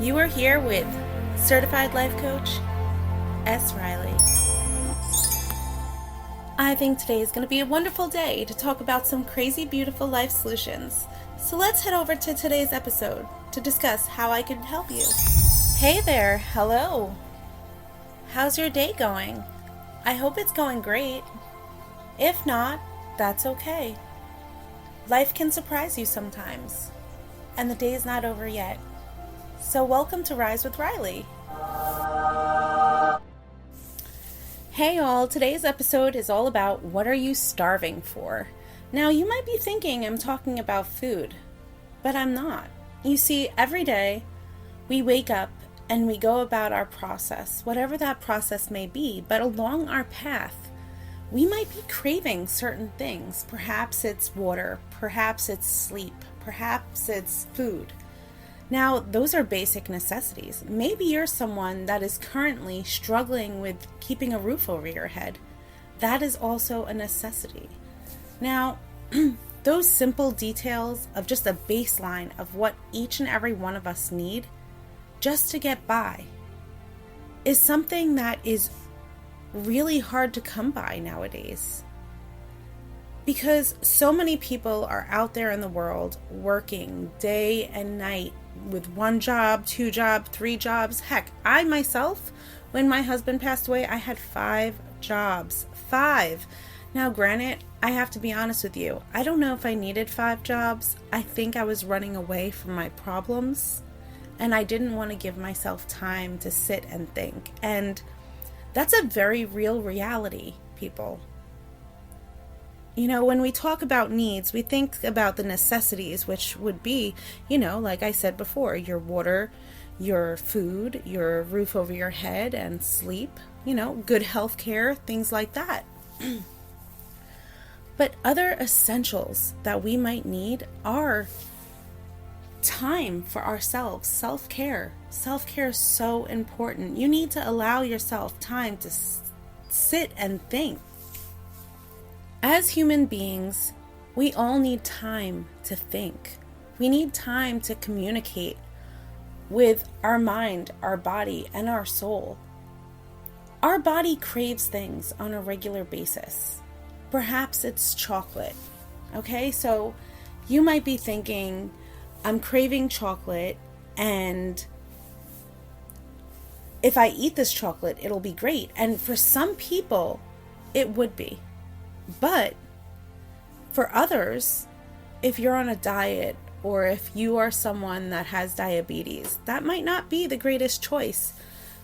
You are here with Certified Life Coach S. Riley. I think today is going to be a wonderful day to talk about some crazy, beautiful life solutions. So let's head over to today's episode to discuss how I can help you. Hey there, hello. How's your day going? I hope it's going great. If not, that's okay. Life can surprise you sometimes, and the day is not over yet. So welcome to Rise with Riley. Hey all, today's episode is all about what are you starving for? Now you might be thinking I'm talking about food, but I'm not. You see, every day we wake up and we go about our process, whatever that process may be, but along our path, we might be craving certain things. Perhaps it's water, perhaps it's sleep, perhaps it's food. Now, those are basic necessities. Maybe you're someone that is currently struggling with keeping a roof over your head. That is also a necessity. Now, those simple details of just a baseline of what each and every one of us need just to get by is something that is really hard to come by nowadays. Because so many people are out there in the world working day and night with one job, two jobs, three jobs. Heck, I myself, when my husband passed away, I had 5 jobs. 5. Now, granted, I have to be honest with you. I don't know if I needed 5 jobs. I think I was running away from my problems, and I didn't want to give myself time to sit and think. And that's a very real reality, people. You know, when we talk about needs, we think about the necessities, which would be, like I said before, your water, your food, your roof over your head, and sleep, good health care, things like that. But other essentials that we might need are time for ourselves, self-care. Self-care is so important. You need to allow yourself time to sit and think. As human beings, we all need time to think. We need time to communicate with our mind, our body, and our soul. Our body craves things on a regular basis. Perhaps it's chocolate. Okay, so you might be thinking, I'm craving chocolate, and if I eat this chocolate, it'll be great. And for some people, it would be. But for others, if you're on a diet or if you are someone that has diabetes, that might not be the greatest choice.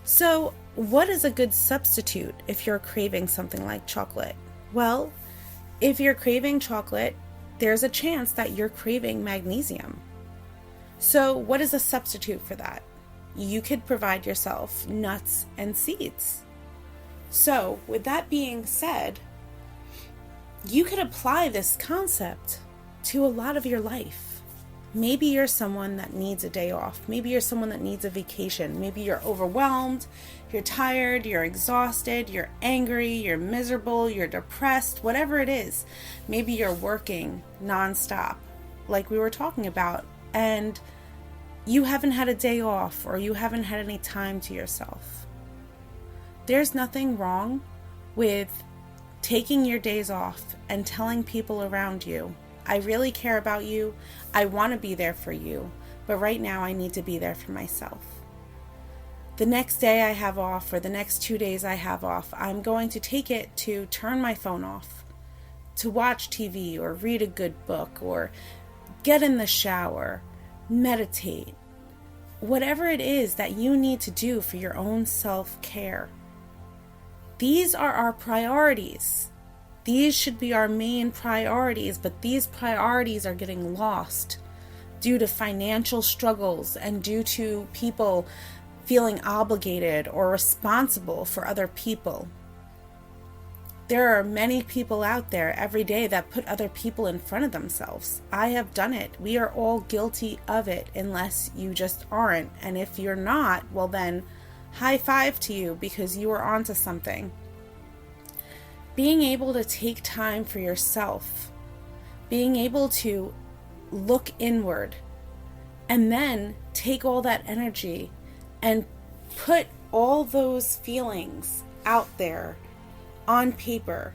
So what is a good substitute if you're craving something like chocolate? Well, if you're craving chocolate, there's a chance that you're craving magnesium. So what is a substitute for that? You could provide yourself nuts and seeds. So with that being said, you could apply this concept to a lot of your life. Maybe you're someone that needs a day off. Maybe you're someone that needs a vacation. Maybe you're overwhelmed, you're tired, you're exhausted, you're angry, you're miserable, you're depressed, whatever it is. Maybe you're working nonstop, like we were talking about, and you haven't had a day off or you haven't had any time to yourself. There's nothing wrong with taking your days off and telling people around you, I really care about you, I want to be there for you, but right now I need to be there for myself. The next day I have off, or the next 2 days I have off, I'm going to take it to turn my phone off, to watch TV or read a good book or get in the shower, meditate, whatever it is that you need to do for your own self-care. These are our priorities. These should be our main priorities, but these priorities are getting lost due to financial struggles and due to people feeling obligated or responsible for other people. There are many people out there every day that put other people in front of themselves. I have done it. We are all guilty of it unless you just aren't. And if you're not, well then, high five to you because you are onto something. Being able to take time for yourself, being able to look inward And then take all that energy and put all those feelings out there on paper,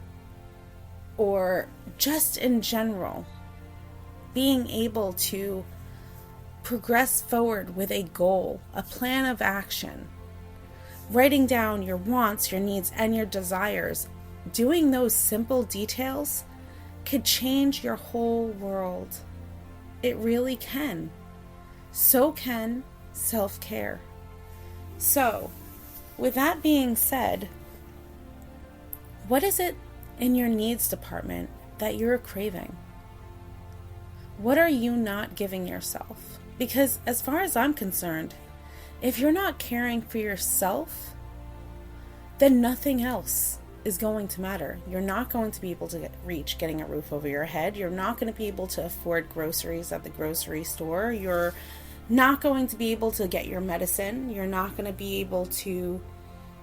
or just in general, being able to progress forward with a goal, a plan of action, writing down your wants, your needs, and your desires. Doing those simple details could change your whole world. It really can. So can self-care. So, with that being said, what is it in your needs department that you're craving? What are you not giving yourself? Because as far as I'm concerned, if you're not caring for yourself, then nothing else is going to matter. You're not going to be able to reach getting a roof over your head. You're not going to be able to afford groceries at the grocery store. You're not going to be able to get your medicine. You're not going to be able to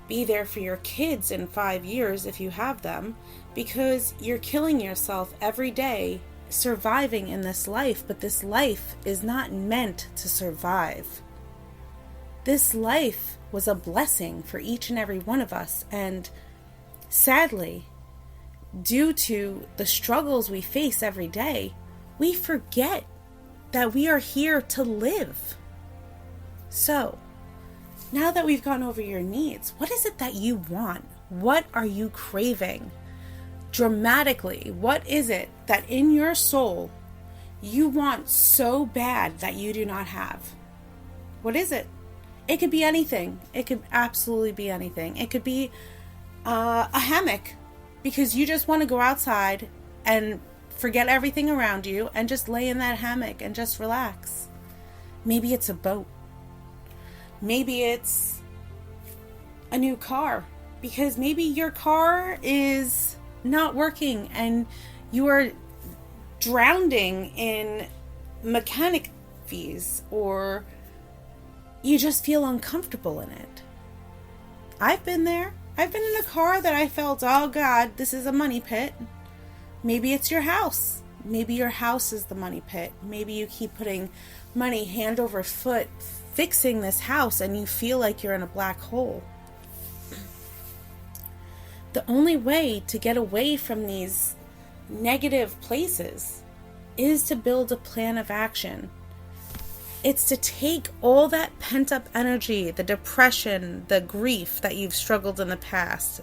be there for your kids in 5 years if you have them, because you're killing yourself every day surviving in this life. But this life is not meant to survive. This life was a blessing for each and every one of us, and sadly, due to the struggles we face every day, we forget that we are here to live. So, now that we've gone over your needs, what is it that you want? What are you craving? Dramatically, what is it that in your soul you want so bad that you do not have? What is it? It could be anything. It could absolutely be anything. It could be a hammock, because you just want to go outside and forget everything around you and just lay in that hammock and just relax. Maybe it's a boat. Maybe it's a new car, because maybe your car is not working and you are drowning in mechanic fees, or you just feel uncomfortable in it. I've been there. I've been in a car that I felt, oh God, this is a money pit. Maybe it's your house. Maybe your house is the money pit. Maybe you keep putting money hand over foot fixing this house and you feel like you're in a black hole. The only way to get away from these negative places is to build a plan of action. It's to take all that pent-up energy, the depression, the grief that you've struggled in the past,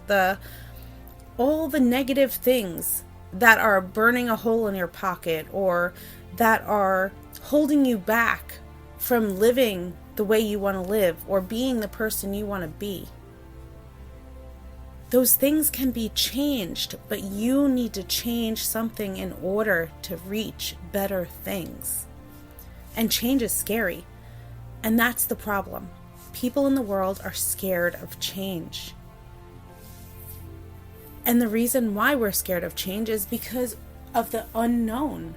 all the negative things that are burning a hole in your pocket or that are holding you back from living the way you want to live or being the person you want to be. Those things can be changed, but you need to change something in order to reach better things. And change is scary. And that's the problem. People in the world are scared of change. And the reason why we're scared of change is because of the unknown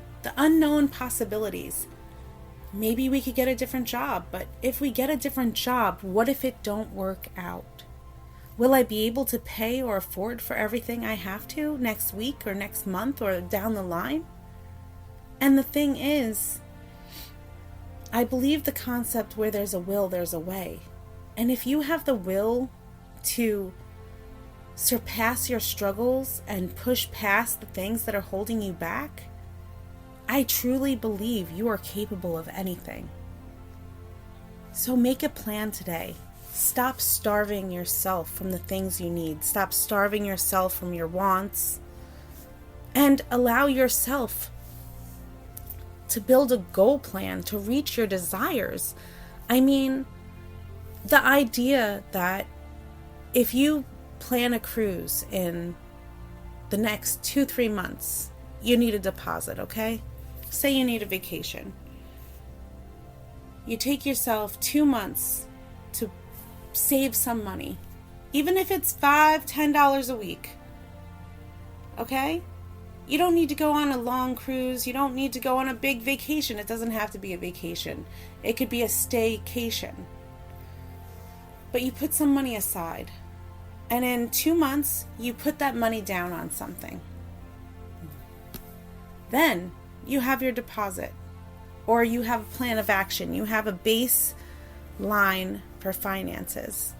possibilities. Maybe we could get a different job, but if we get a different job, what if it don't work out? Will I be able to pay or afford for everything I have to next week or next month or down the line? And the thing is, I believe the concept where there's a will, there's a way. And if you have the will to surpass your struggles and push past the things that are holding you back, I truly believe you are capable of anything. So make a plan today. Stop starving yourself from the things you need. Stop starving yourself from your wants. And allow yourself to build a goal plan to reach your desires. I mean, the idea that if you plan a cruise in the next 2-3 months, you need a deposit, okay? Say you need a vacation. You take yourself 2 months to save some money, even if it's $5-10 a week, okay? You don't need to go on a long cruise. You don't need to go on a big vacation. It doesn't have to be a vacation. It could be a staycation. But you put some money aside. And in 2 months, you put that money down on something. Then you have your deposit. or you have a plan of action. You have a baseline for finances.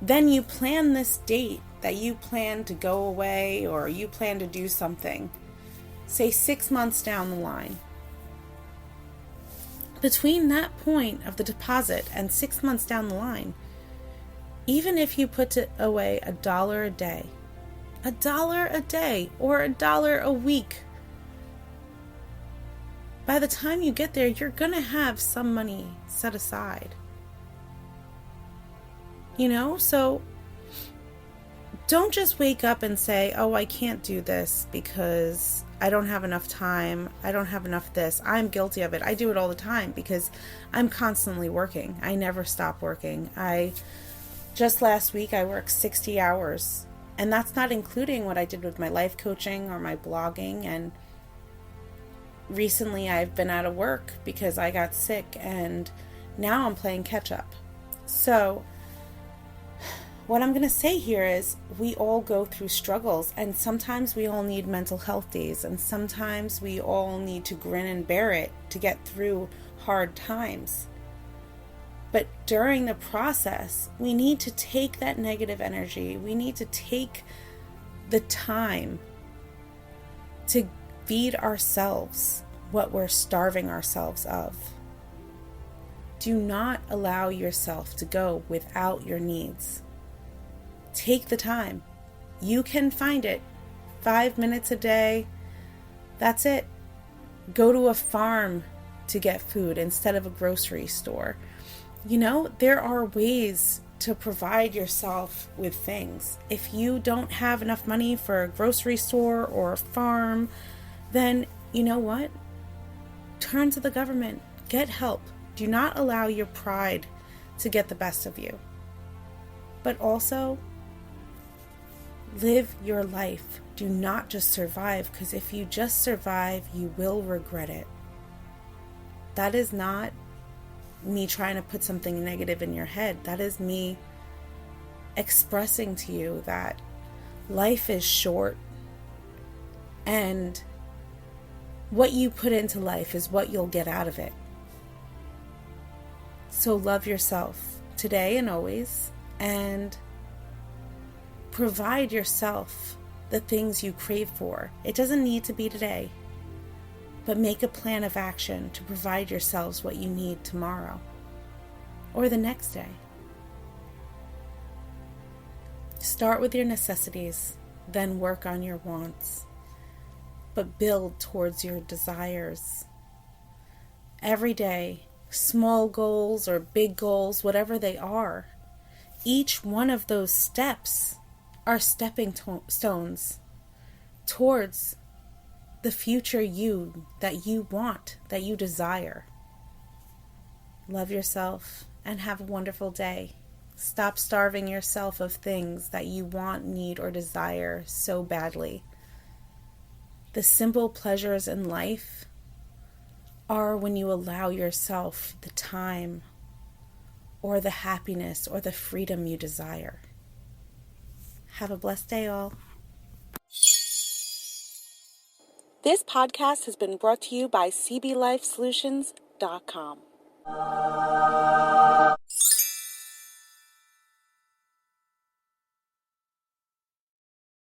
Then you plan this date that you plan to go away or you plan to do something, say 6 months down the line. Between that point of the deposit and 6 months down the line, even if you put away $1 a day, $1 a day or $1 a week, by the time you get there, you're going to have some money set aside. So don't just wake up and say, oh, I can't do this because I don't have enough time. I don't have enough this. I'm guilty of it. I do it all the time because I'm constantly working. I never stop working. Just last week, I worked 60 hours, and that's not including what I did with my life coaching or my blogging. And recently I've been out of work because I got sick, and now I'm playing catch up. So what I'm going to say here is we all go through struggles, and sometimes we all need mental health days, and sometimes we all need to grin and bear it to get through hard times. But during the process, we need to take that negative energy. We need to take the time to feed ourselves what we're starving ourselves of. Do not allow yourself to go without your needs. Take the time. You can find it. 5 minutes a day. That's it. Go to a farm to get food instead of a grocery store. There are ways to provide yourself with things. If you don't have enough money for a grocery store or a farm, then you know what? Turn to the government. Get help. Do not allow your pride to get the best of you. But also, live your life. Do not just survive, because if you just survive, you will regret it. That is not me trying to put something negative in your head. That is me expressing to you that life is short, and what you put into life is what you'll get out of it. So love yourself today and always, and provide yourself the things you crave for. It doesn't need to be today, but make a plan of action to provide yourselves what you need tomorrow or the next day. Start with your necessities, then work on your wants, but build towards your desires. Every day, small goals or big goals, whatever they are, each one of those steps are stepping stones towards the future you that you want, that you desire. Love yourself and have a wonderful day. Stop starving yourself of things that you want, need, or desire so badly. The simple pleasures in life are when you allow yourself the time or the happiness or the freedom you desire. Have a blessed day, all. This podcast has been brought to you by cblifesolutions.com.